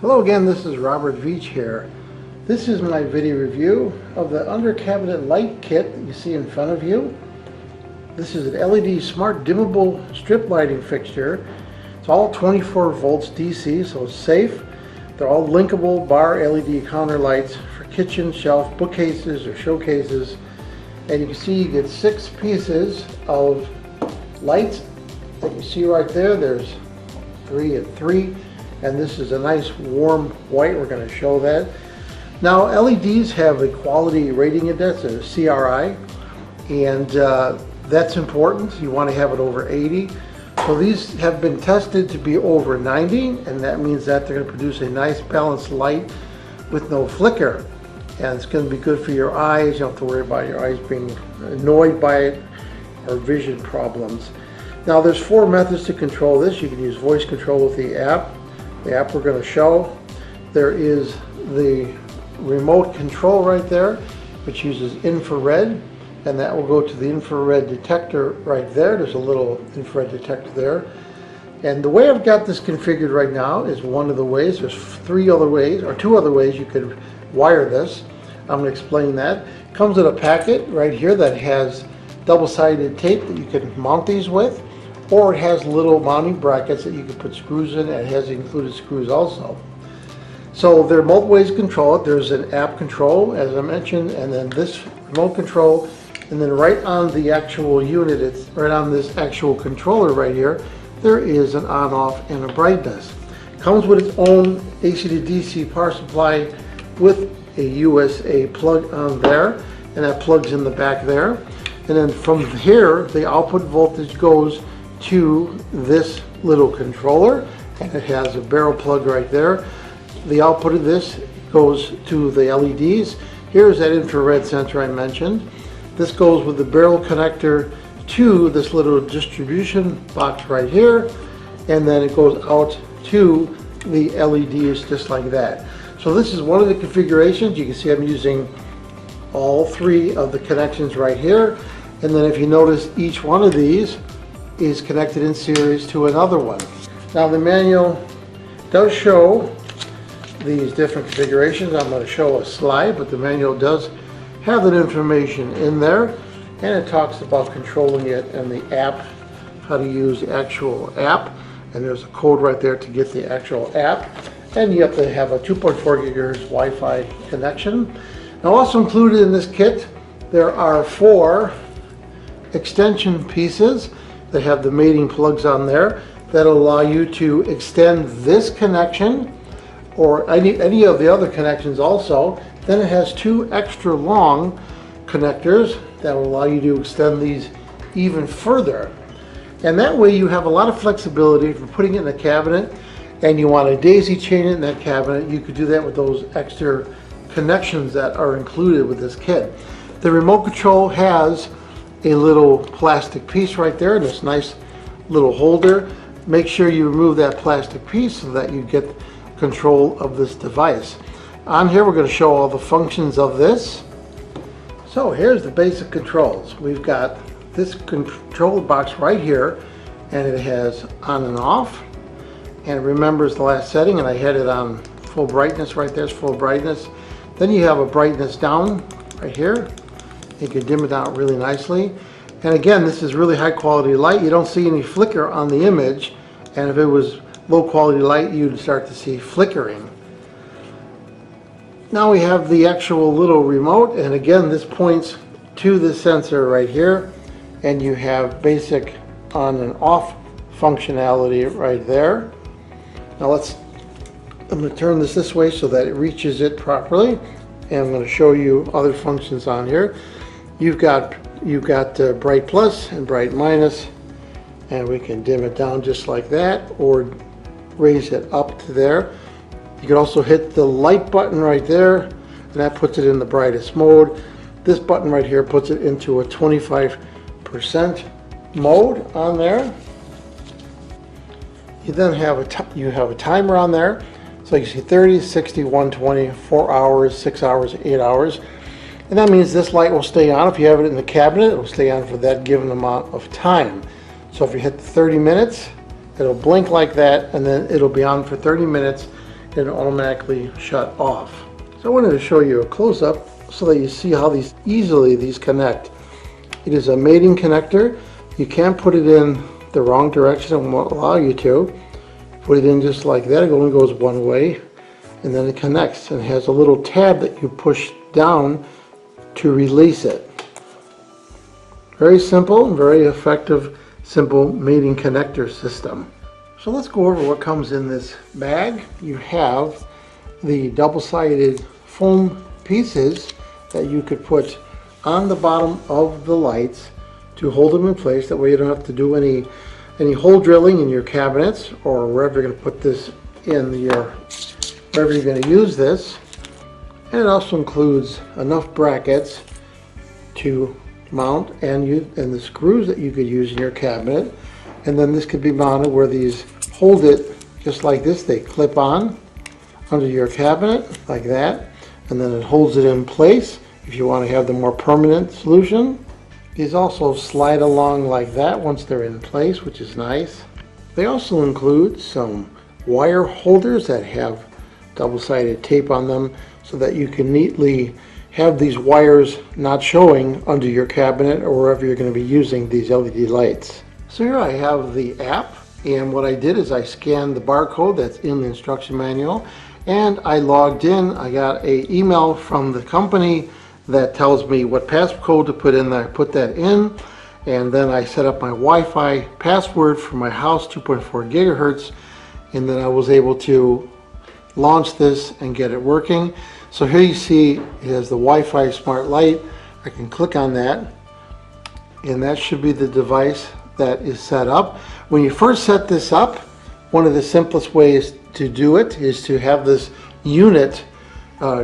Hello again, this is Robert Veach here. This is my video review of the under cabinet light kit that you see in front of you. This is an LED smart dimmable strip lighting fixture. It's all 24 volts DC, so it's safe. They're all linkable bar LED counter lights for kitchen, shelf, bookcases, or showcases. And you can see you get 6 pieces of lights that you see right there. There's 3 and 3. And this is a nice warm white. We're going to show that. Now LEDs have a quality rating index, a CRI, and that's important. You want to have it over 80. So these have been tested to be over 90, and that means that they're going to produce a nice balanced light with no flicker. And it's going to be good for your eyes. You don't have to worry about your eyes being annoyed by it or vision problems. Now there's 4 methods to control this. You can use voice control with the app. The app we're going to show. There is the remote control right there, which uses infrared, and that will go to the infrared detector right there. There's a little infrared detector there. And the way I've got this configured right now is one of the ways. There's 3 other ways, or 2 other ways you could wire this. I'm going to explain that. It comes in a packet right here that has double-sided tape that you can mount these with. Or it has little mounting brackets that you can put screws in, and it has included screws also. So there are multiple ways to control it. There's an app control, as I mentioned, and then this remote control, and then right on the actual unit, it's right on this actual controller right here, there is an on-off and a brightness. It comes with its own AC to DC power supply with a USA plug on there, and that plugs in the back there. And then from here, the output voltage goes to this little controller, and it has a barrel plug right there. The output of this goes to the LEDs. Here's that infrared sensor I mentioned. This goes with the barrel connector to this little distribution box right here, and then it goes out to the LEDs just like that. So this is one of the configurations. You can see I'm using all 3 of the connections right here, and then if you notice, each one of these is connected in series to another one. Now the manual does show these different configurations. I'm going to show a slide, but the manual does have that information in there, and it talks about controlling it and the app, how to use the actual app, and there's a code right there to get the actual app, and you have to have a 2.4 gigahertz Wi-Fi connection. Now also included in this kit, there are 4 extension pieces that have the mating plugs on there that allow you to extend this connection or any of the other connections also. Then it has 2 extra long connectors that will allow you to extend these even further. And that way you have a lot of flexibility for putting it in a cabinet, and you want to daisy chain it in that cabinet. You could do that with those extra connections that are included with this kit. The remote control has a little plastic piece right there, and this nice little holder. Make sure you remove that plastic piece so that you get control of this device. On here we're going to show all the functions of this. So here's the basic controls. We've got this control box right here, and it has on and off, and it remembers the last setting, and I had it on full brightness right there's full brightness. Then you have a brightness down right here. You can dim it down really nicely. And again, this is really high quality light. You don't see any flicker on the image, and if it was low quality light, you'd start to see flickering. Now we have the actual little remote, and again, this points to the sensor right here, and you have basic on and off functionality right there. Now I'm going to turn this way so that it reaches it properly, and I'm going to show you other functions on here. You've got bright plus and bright minus, and we can dim it down just like that or raise it up to there. You can also hit the light button right there, and that puts it in the brightest mode. This button right here puts it into a 25% mode on there. You then have a timer on there. So you see 30, 60, 120, 4 hours, 6 hours, 8 hours. And that means this light will stay on. If you have it in the cabinet, it will stay on for that given amount of time. So if you hit the 30 minutes, it'll blink like that, and then it'll be on for 30 minutes, and automatically shut off. So I wanted to show you a close-up so that you see how these connect. It is a mating connector. You can't put it in the wrong direction, it won't allow you to. Put it in just like that, it only goes one way, and then it connects and has a little tab that you push down to release it. Very simple, very effective, simple mating connector system. So let's go over what comes in this bag. You have the double-sided foam pieces that you could put on the bottom of the lights to hold them in place. That way you don't have to do any hole drilling in your cabinets or wherever you're going to put this in wherever you're going to use this. And it also includes enough brackets to mount and the screws that you could use in your cabinet. And then this could be mounted where these hold it just like this. They clip on under your cabinet like that, and then it holds it in place if you want to have the more permanent solution. These also slide along like that once they're in place, which is nice. They also include some wire holders that have double-sided tape on them so that you can neatly have these wires not showing under your cabinet or wherever you're going to be using these LED lights. So here I have the app, and what I did is I scanned the barcode that's in the instruction manual, and I logged in. I got an email from the company that tells me what passcode to put in there. I put that in, and then I set up my Wi-Fi password for my house, 2.4 gigahertz, and then I was able to launch this and get it working. So here you see it has the Wi-Fi smart light. I can click on that, and that should be the device that is set up. When you first set this up, one of the simplest ways to do it is to have this unit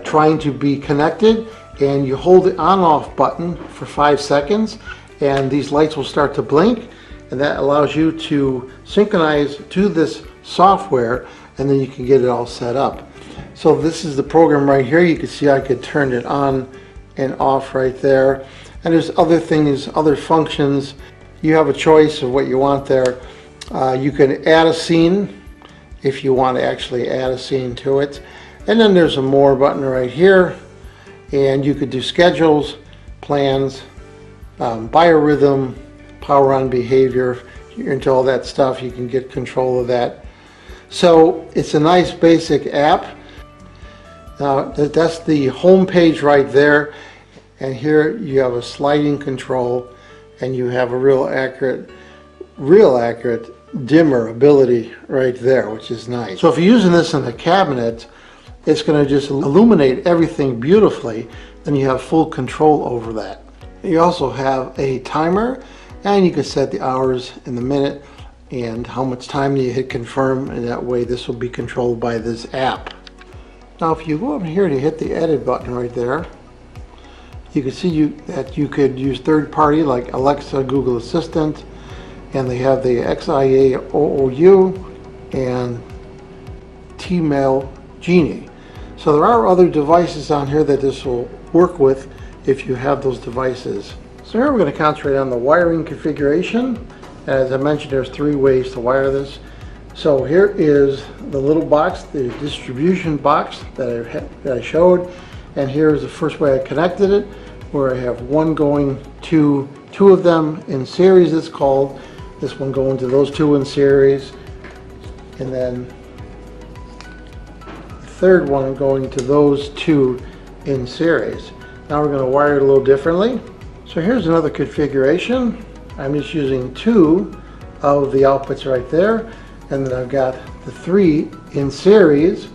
trying to be connected, and you hold the on-off button for 5 seconds, and these lights will start to blink, and that allows you to synchronize to this software, and then you can get it all set up. So this is the program right here. You can see I could turn it on and off right there, and there's other things, other functions. You have a choice of what you want there. You can add a scene if you want to actually add a scene to it, and then there's a more button right here, and you could do schedules, plans, biorhythm, power on behavior. You're into all that stuff. You can get control of that. So it's a nice basic app. Now that's the home page right there, and here you have a sliding control, and you have a real accurate dimmer ability right there, which is nice. So if you're using this in a cabinet, it's going to just illuminate everything beautifully, then you have full control over that. You also have a timer, and you can set the hours in the minute and how much time you hit confirm, and that way this will be controlled by this app. Now if you go up here to hit the edit button right there, you can see that you could use third-party like Alexa, Google Assistant, and they have the XIA OOU and T-Mail Genie. So there are other devices on here that this will work with if you have those devices. So here we're going to concentrate on the wiring configuration. As I mentioned, there's 3 ways to wire this. So here is the little box, the distribution box that I showed, and here's the first way I connected it, where I have one going to 2 of them in series, it's called. This one going to those 2 in series, and then the third one going to those 2 in series. Now we're going to wire it a little differently. So here's another configuration. I'm just using 2 of the outputs right there, and then I've got the 3 in series,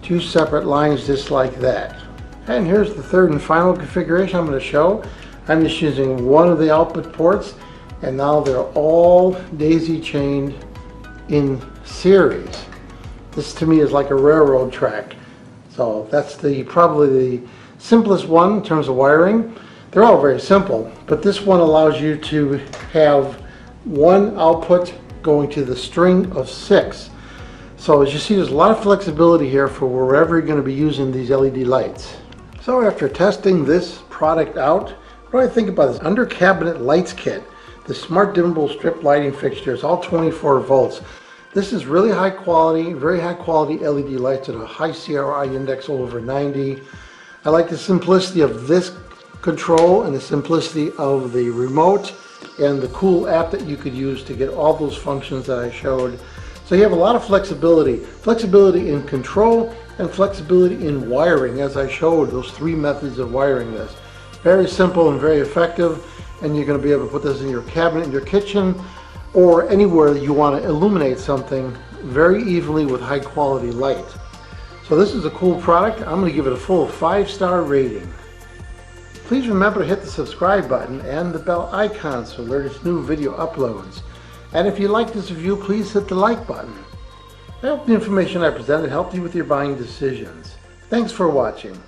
2 separate lines just like that. And here's the third and final configuration I'm going to show. I'm just using one of the output ports, and now they're all daisy chained in series. This to me is like a railroad track. So that's probably the simplest one in terms of wiring. They're all very simple, but this one allows you to have one output going to the string of 6. So as you see, there's a lot of flexibility here for wherever you're going to be using these LED lights. So after testing this product out, what do I think about this under cabinet lights kit? The smart dimmable strip lighting fixture is all 24 volts. This is really high quality, very high quality LED lights at a high CRI index over 90. I like the simplicity of this control and the simplicity of the remote and the cool app that you could use to get all those functions that I showed. So you have a lot of flexibility in control and flexibility in wiring, as I showed those 3 methods of wiring this. Very simple and very effective, and you're going to be able to put this in your cabinet in your kitchen or anywhere you want to illuminate something very evenly with high quality light. So this is a cool product. I'm going to give it a full 5-star rating. Please remember to hit the subscribe button and the bell icon so alerts new video uploads. And if you like this review, please hit the like button. I hope the information I presented helped you with your buying decisions. Thanks for watching.